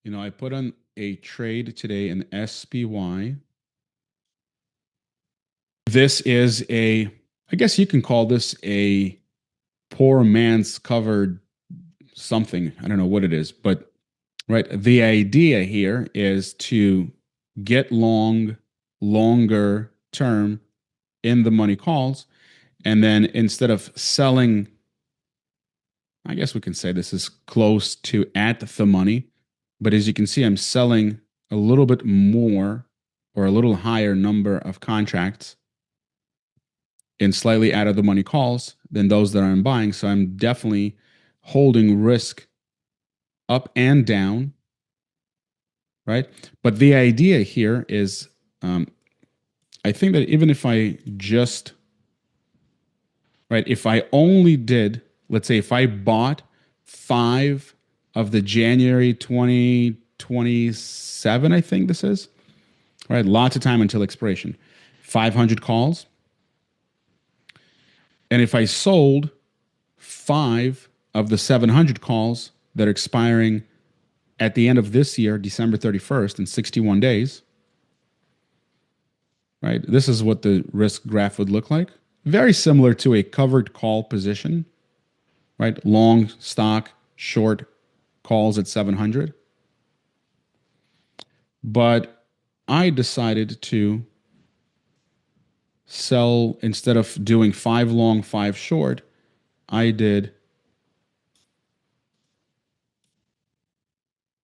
I put on a trade today in SPY. This is I guess you can call this a poor man's covered something. I don't know what it is, but right. The idea here is to get longer term in the money calls. And then instead of selling, I guess we can say this is close to at the money. But as you can see, I'm selling a little bit more or a little higher number of contracts in slightly out of the money calls than those that I'm buying. So I'm definitely holding risk up and down, right? But the idea here is I think that even if I just, right, if I only did, let's say if I bought 5 of the January 2027, I think this is, right? Lots of time until expiration, 500 calls. And if I sold 5 of the 700 calls that are expiring at the end of this year, December 31st, in 61 days, right? This is what the risk graph would look like. Very similar to a covered call position, right? Long stock, short calls at 700. But I decided to sell, instead of doing 5 long, 5 short, I did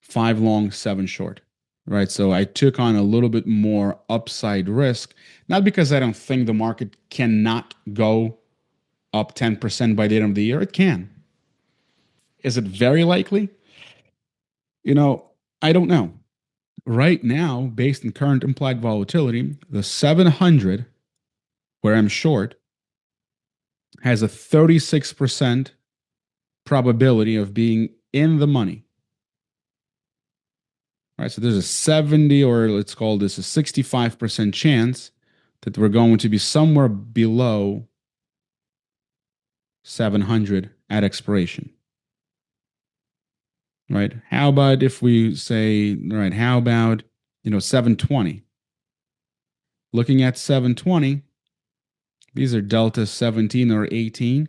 5 long, 7 short, right? So I took on a little bit more upside risk, not because I don't think the market cannot go up 10% by the end of the year. It can. Is it very likely? I don't know. Right now, based on current implied volatility, the 700, where I'm short, has a 36% probability of being in the money. All right, so there's a 70, or let's call this a 65% chance that we're going to be somewhere below 700 at expiration. Right? How about if we say, all right, how about, 720? Looking at 720, these are delta 17 or 18.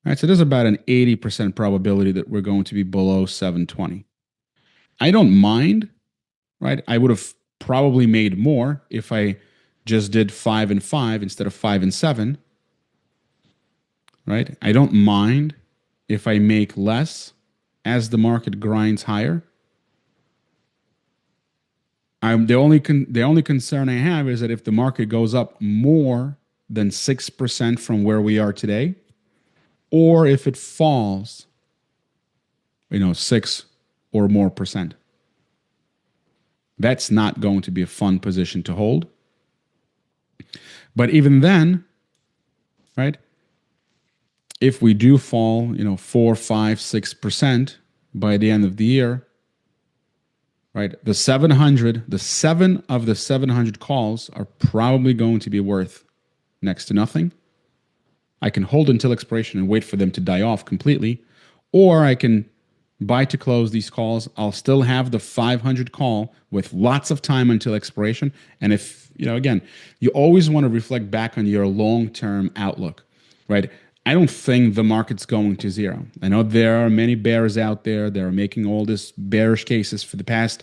All right, so there's about an 80% probability that we're going to be below 720. I don't mind, right? I would have probably made more if I just did 5 and 5 instead of 5 and 7, right? I don't mind if I make less as the market grinds higher. The only concern I have is that if the market goes up more than 6% from where we are today, or if it falls, 6 or more percent. That's not going to be a fun position to hold. But even then, right, if we do fall, 4, 5, 6% by the end of the year, right, the 7 of the 700 calls are probably going to be worth next to nothing. I can hold until expiration and wait for them to die off completely, or I can buy to close these calls. I'll still have the 500 call with lots of time until expiration. And if, again, you always want to reflect back on your long-term outlook, right? I don't think the market's going to zero. I know there are many bears out there that are making all this bearish cases for the past,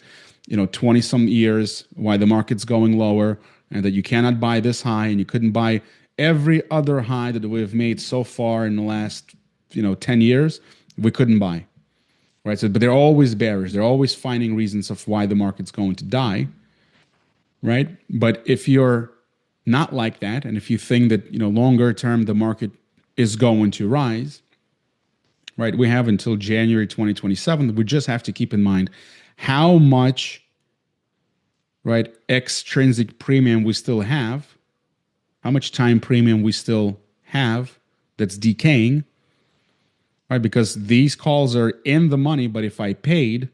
20 some years why the market's going lower and that you cannot buy this high and you couldn't buy every other high that we've made so far in the last, 10 years. We couldn't buy. Right. So, but they're always bearish. They're always finding reasons of why the market's going to die. Right. But if you're not like that, and if you think that, longer term, the market is going to rise, right, we have until January 2027. We just have to keep in mind how much, right, extrinsic premium we still have, how much time premium we still have that's decaying. Right, because these calls are in the money, but if I paid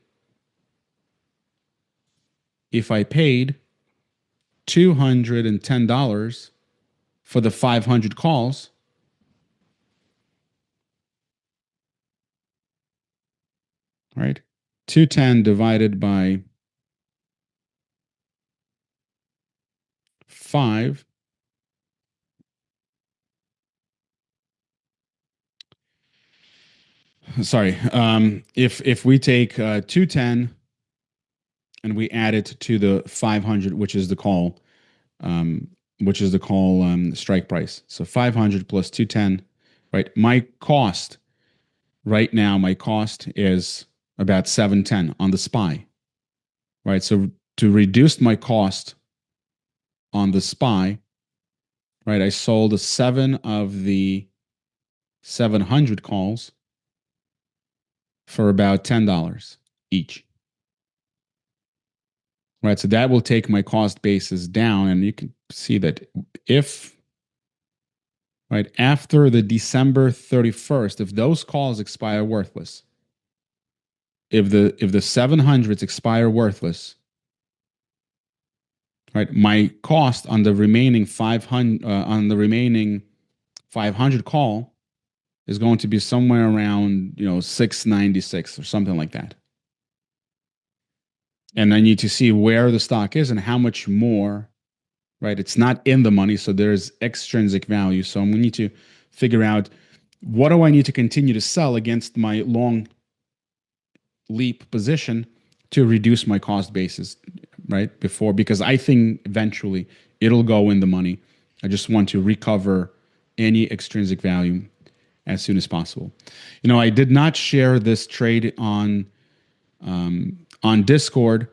$210 for the 500 calls, right? 210 divided by 5. Sorry. If we take 210 and we add it to the 500, which is the call, um, strike price. So 500 plus 210, right? My cost right now, my cost is about 710 on the SPY, right? So to reduce my cost on the SPY, right, I sold 7 of the 700 calls for about $10 each. Right, so that will take my cost basis down, and you can see that if right after the December 31st, if those calls expire worthless, if the 700s expire worthless, right, my cost on the remaining 500 call is going to be somewhere around 696 or something like that. And I need to see where the stock is and how much more, right? It's not in the money, so there's extrinsic value. So we need to figure out, what do I need to continue to sell against my long leap position to reduce my cost basis, right? Because I think eventually it'll go in the money. I just want to recover any extrinsic value as soon as possible. I did not share this trade on Discord.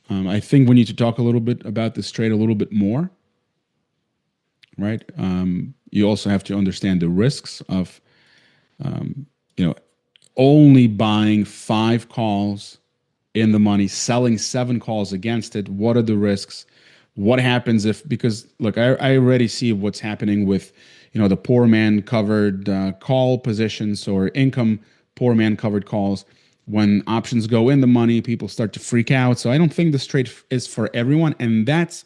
I think we need to talk a little bit about this trade a little bit more, right? You also have to understand the risks of, you know, only buying 5 calls in the money, selling 7 calls against it. What are the risks? What happens because look, I already see what's happening with, the poor man covered call positions or income poor man covered calls. When options go in the money, people start to freak out. So I don't think this trade is for everyone. And that's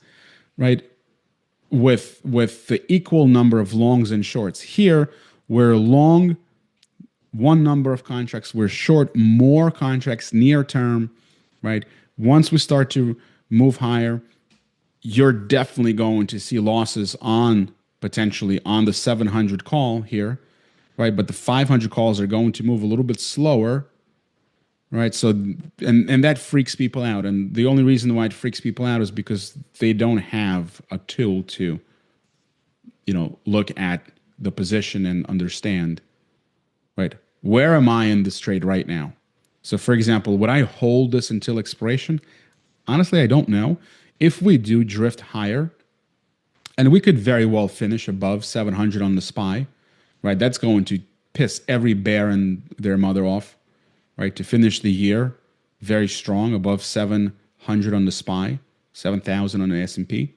right with the equal number of longs and shorts. Here, we're long one number of contracts, we're short more contracts near term, right? Once we start to move higher, you're definitely going to see losses on potentially on the 700 call here, right? But the 500 calls are going to move a little bit slower, right? So, and that freaks people out. And the only reason why it freaks people out is because they don't have a tool to, look at the position and understand, right? Where am I in this trade right now? So, for example, would I hold this until expiration? Honestly, I don't know. If we do drift higher, and we could very well finish above 700 on the SPY, right? That's going to piss every bear and their mother off, right? To finish the year very strong above 700 on the SPY, 7,000 on the S&P,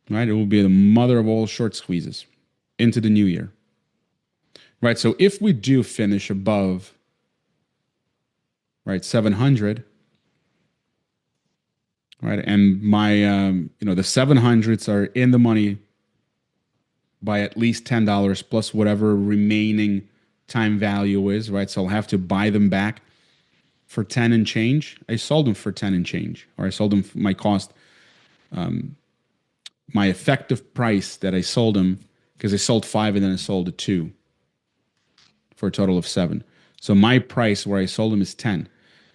right? It will be the mother of all short squeezes into the new year, right? So if we do finish above, right, 700, right, and my, the 700s are in the money by at least $10 plus whatever remaining time value is, right? So I'll have to buy them back for 10 and change. I sold them for 10 and change, or I sold them for my cost, my effective price that I sold them, because I sold 5 and then I sold a 2 for a total of 7. So my price where I sold them is 10.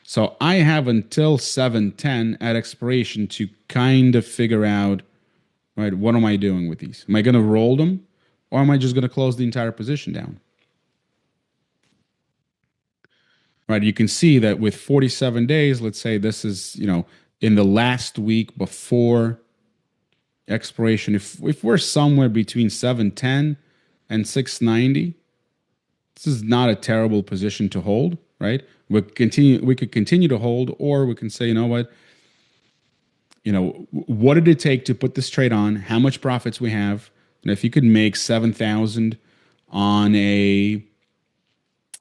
So I have until 7:10 at expiration to kind of figure out, right, what am I doing with these? Am I going to roll them, or am I just going to close the entire position down? Right, you can see that with 47 days, let's say this is, in the last week before expiration, if we're somewhere between 710 and 690, this is not a terrible position to hold, right? We could continue to hold, or we can say, you know what? What did it take to put this trade on? How much profits we have? And if you could make 7,000 on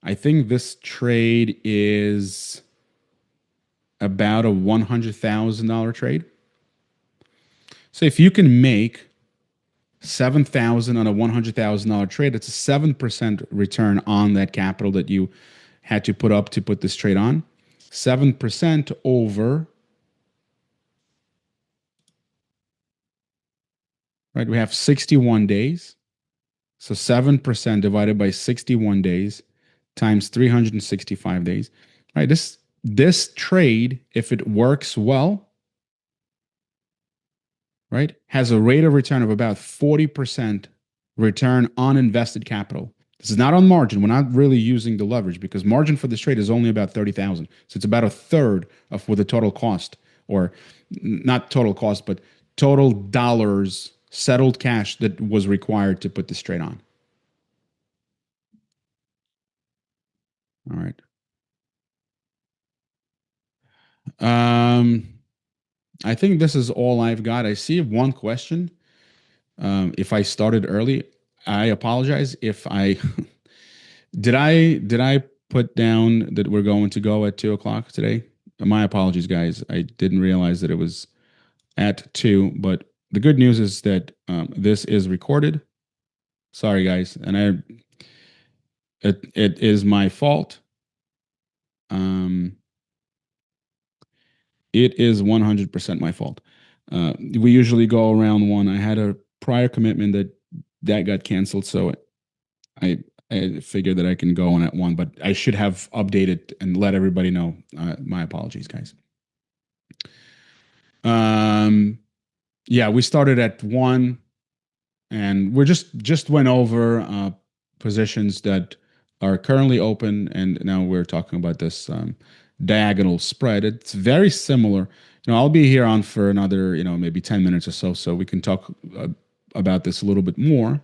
I think this trade is about a $100,000 trade. So if you can make 7,000 on a $100,000 trade, it's a 7% return on that capital that you had to put up to put this trade on. 7% over, right? We have 61 days. So 7% divided by 61 days times 365 days. Right? This trade, if it works well, right, has a rate of return of about 40% return on invested capital. This is not on margin. We're not really using the leverage because margin for this trade is only about 30,000. So it's about a third of what the total cost, or not total cost, but total dollars settled cash that was required to put this trade on. All right. Um, I think this is all I've got. I see one question. If I started early, I apologize. If I did I put down that we're going to go at 2 o'clock today? My apologies, guys. I didn't realize that it was at 2. But the good news is that this is recorded. Sorry, guys, and it is my fault. It is 100% my fault. We usually go around 1. I had a prior commitment that got canceled, so I figured that I can go on at 1, but I should have updated and let everybody know. My apologies, guys. Yeah, we started at 1, and we just went over positions that are currently open, and now we're talking about this diagonal spread. It's very similar. I'll be here on for another, maybe 10 minutes or so we can talk about this a little bit more.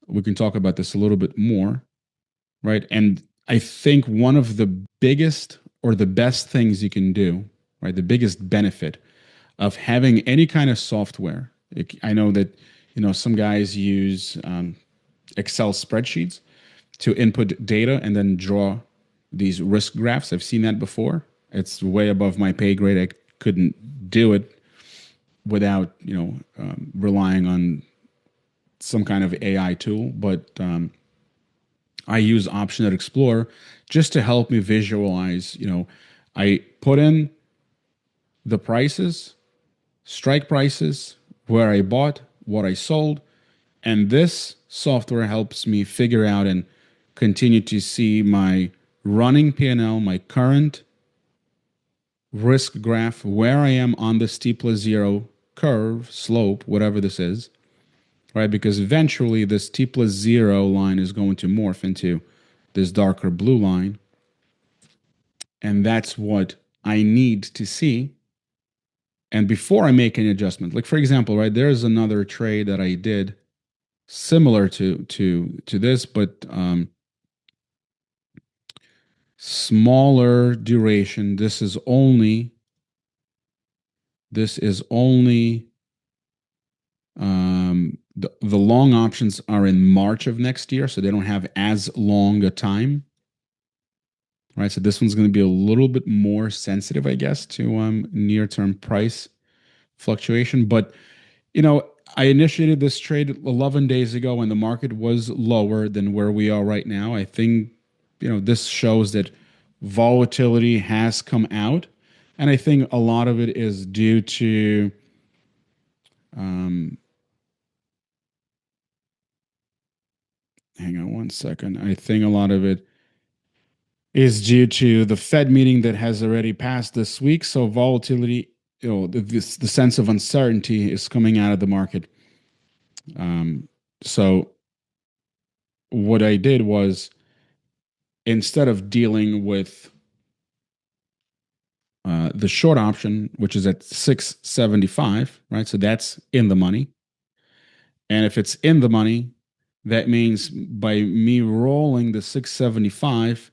We can talk about this a little bit more, right? And I think one of the biggest or the best things you can do, right? The biggest benefit of having any kind of software. I know that, some guys use Excel spreadsheets to input data and then draw these risk graphs. I've seen that before. It's way above my pay grade. I couldn't do it without, relying on some kind of AI tool. But I use Option Explorer just to help me visualize. I put in the prices, strike prices, where I bought, what I sold, and this software helps me figure out and continue to see my running P&L, my current risk graph, where I am on the T plus 0 curve, slope, whatever this is, right? Because eventually this T plus 0 line is going to morph into this darker blue line. And that's what I need to see. And before I make any adjustment, like for example, right, there's another trade that I did similar to this, but smaller duration. This is only the long options are in March of next year, so they don't have as long a time. Right, so this one's going to be a little bit more sensitive, I guess, to near-term price fluctuation. But I initiated this trade 11 days ago when the market was lower than where we are right now. I think this shows that volatility has come out, and I think a lot of it is due to hang on one second. I think a lot of it is due to the Fed meeting that has already passed this week. So volatility, the sense of uncertainty is coming out of the market. So what I did was, instead of dealing with the short option, which is at 675, right? So that's in the money. And if it's in the money, that means by me rolling the 675,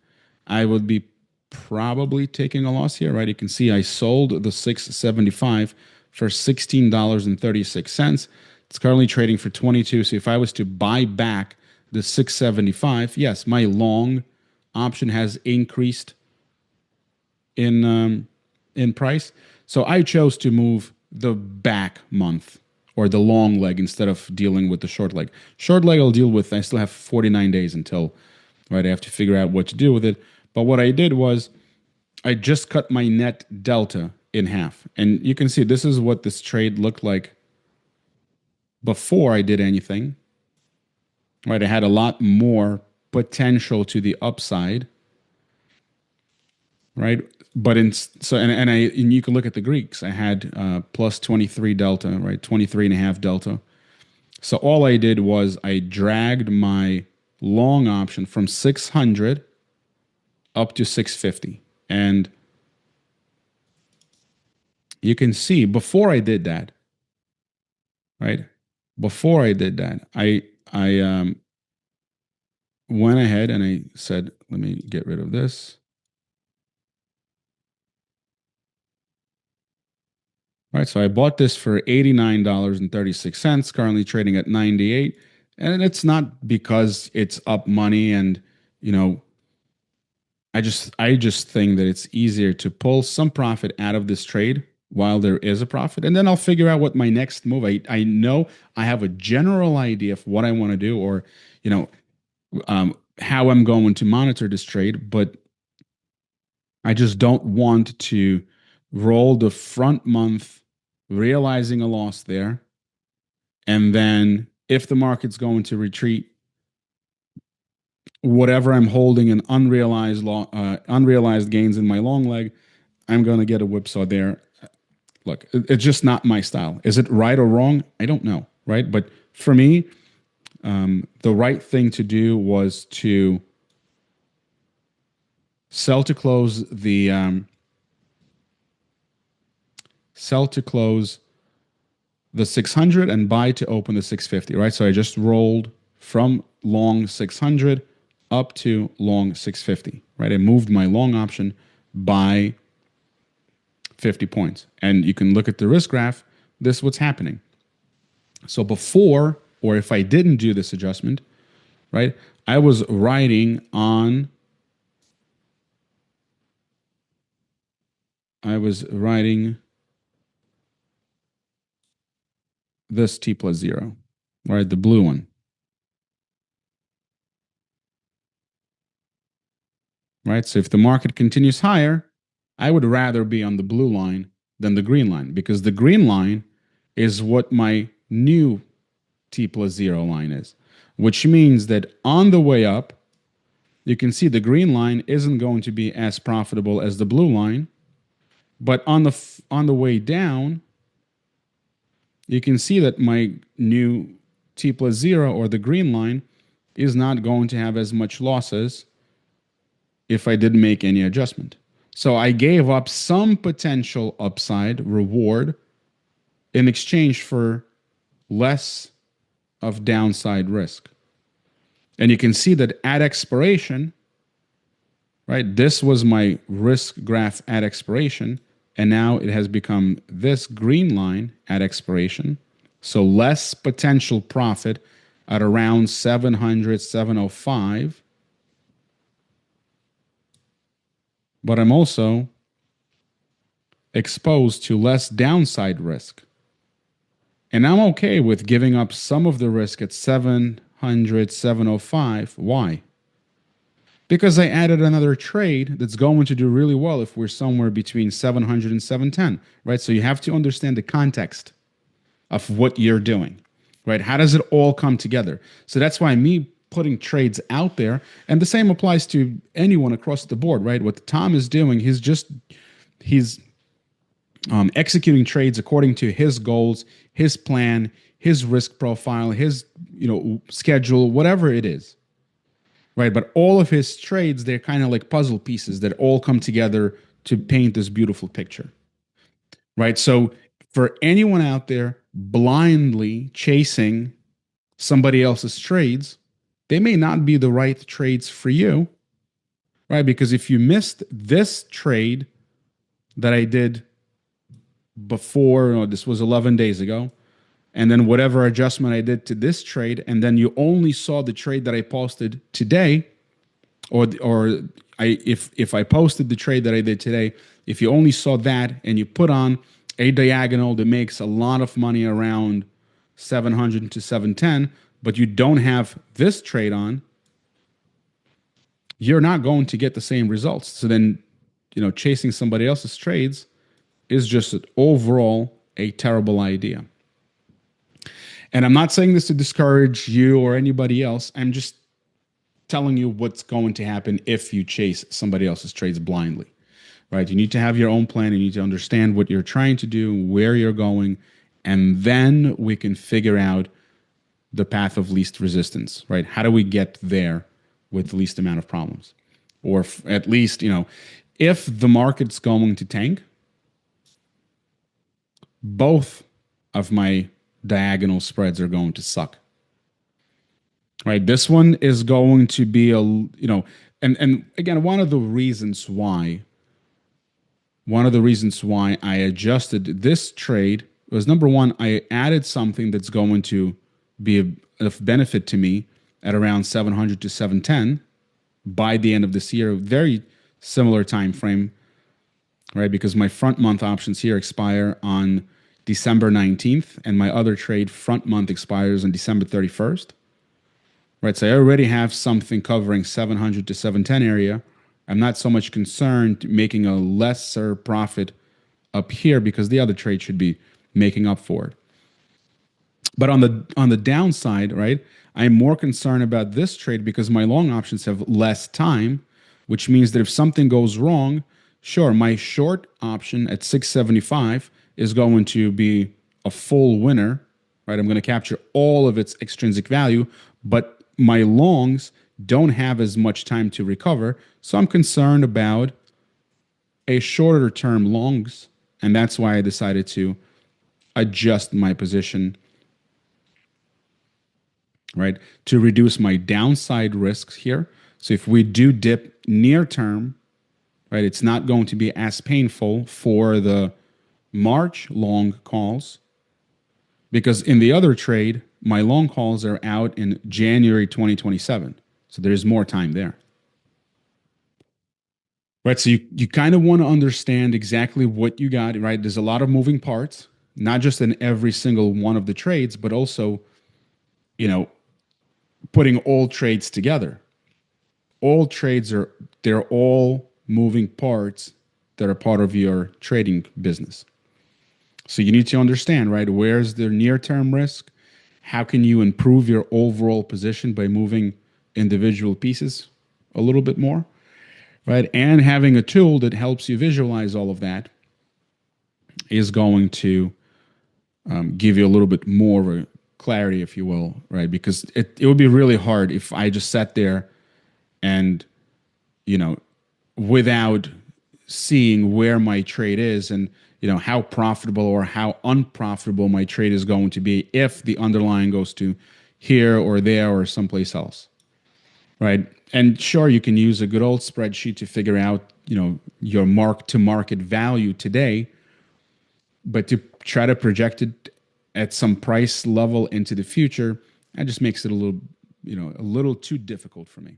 I would be probably taking a loss here, right? You can see I sold the 675 for $16.36. It's currently trading for 22. So if I was to buy back the 675, yes, my long option has increased in price. So I chose to move the back month or the long leg instead of dealing with the short leg. Short leg I'll deal with. I still have 49 days until right? I have to figure out what to do with it. But what I did was I just cut my net delta in half. And you can see this is what this trade looked like before I did anything, right? I had a lot more potential to the upside, right? But in so and you can look at the Greeks. I had plus 23 delta, right? 23 and a half delta. So all I did was I dragged my long option from 600 up to 650. And you can see before I did that, right? Before I did that, I went ahead and I said, let me get rid of this. All right, so I bought this for $89.36, currently trading at 98. And it's not because it's up money and, you know, I just think that it's easier to pull some profit out of this trade while there is a profit. And then I'll figure out what my next move. I know I have a general idea of what I want to do or, you know, how I'm going to monitor this trade, but I just don't want to roll the front month realizing a loss there. And then if the market's going to retreat, whatever I'm holding in unrealized gains in my long leg, I'm going to get a whipsaw there. Look, it's just not my style. Is it right or wrong? I don't know, right? But for me, the right thing to do was to sell to close the 600 and buy to open the 650, right? So I just rolled from long 600 up to long 650, right? I moved my long option by 50 points. And you can look at the risk graph. This is what's happening. So before, or if I didn't do this adjustment, right, I was riding this T plus 0, right, the blue one, right? So if the market continues higher, I would rather be on the blue line than the green line because the green line is what my new T plus 0 line is, which means that on the way up, you can see the green line isn't going to be as profitable as the blue line, but on the way down, you can see that my new T plus 0 or the green line is not going to have as much losses if I didn't make any adjustment. So I gave up some potential upside reward in exchange for less of downside risk. And you can see that at expiration, right, this was my risk graph at expiration, and now it has become this green line at expiration. So less potential profit at around 700, 705. But I'm also exposed to less downside risk. And I'm okay with giving up some of the risk at 700, 705. Why? Because I added another trade that's going to do really well if we're somewhere between 700 and 710, right? So you have to understand the context of what you're doing, right? How does it all come together? So that's why me putting trades out there, and the same applies to anyone across the board, right? What Tom is doing, he's executing trades according to his goals, his plan, his risk profile, his schedule, whatever it is. Right, but all of his trades, they're kind of like puzzle pieces that all come together to paint this beautiful picture. Right? So for anyone out there blindly chasing somebody else's trades, they may not be the right trades for you. Right? Because if you missed this trade that I did before, this was 11 days ago, and then whatever adjustment I did to this trade, and then you only saw the trade that I posted today, if I posted the trade that I did today, if you only saw that and you put on a diagonal that makes a lot of money around 700 to 710, but you don't have this trade on, you're not going to get the same results. So then, chasing somebody else's trades is just overall a terrible idea. And I'm not saying this to discourage you or anybody else. I'm just telling you what's going to happen if you chase somebody else's trades blindly, right? You need to have your own plan. You need to understand what you're trying to do, where you're going, and then we can figure out the path of least resistance, right? How do we get there with the least amount of problems? Or at least, if the market's going to tank, both of my diagonal spreads are going to suck. Right? This one is going to be and again, one of the reasons why I adjusted this trade was, number one, I added something that's going to be of benefit to me at around 700 to 710 by the end of this year, very similar time frame, right? Because my front month options here expire on December 19th, and my other trade front month expires on December 31st. Right, so I already have something covering 700 to 710 area. I'm not so much concerned making a lesser profit up here because the other trade should be making up for it. But on the downside, right, I'm more concerned about this trade because my long options have less time, which means that if something goes wrong, sure, my short option at 675 is going to be a full winner, right? I'm going to capture all of its extrinsic value, but my longs don't have as much time to recover. So I'm concerned about a shorter term longs. And that's why I decided to adjust my position, right, to reduce my downside risks here. So if we do dip near term, right, it's not going to be as painful for the March long calls, because in the other trade, my long calls are out in January 2027. So there's more time there. Right. So you kind of want to understand exactly what you got, right? There's a lot of moving parts, not just in every single one of the trades, but also, putting all trades together. All trades they're all moving parts that are part of your trading business. So you need to understand, right? Where's the near-term risk? How can you improve your overall position by moving individual pieces a little bit more, right? And having a tool that helps you visualize all of that is going to give you a little bit more clarity, if you will, right? Because it would be really hard if I just sat there and, without seeing where my trade is and, how profitable or how unprofitable my trade is going to be if the underlying goes to here or there or someplace else, right? And sure, you can use a good old spreadsheet to figure out, your mark to market value today, but to try to project it at some price level into the future, that just makes it a little too difficult for me.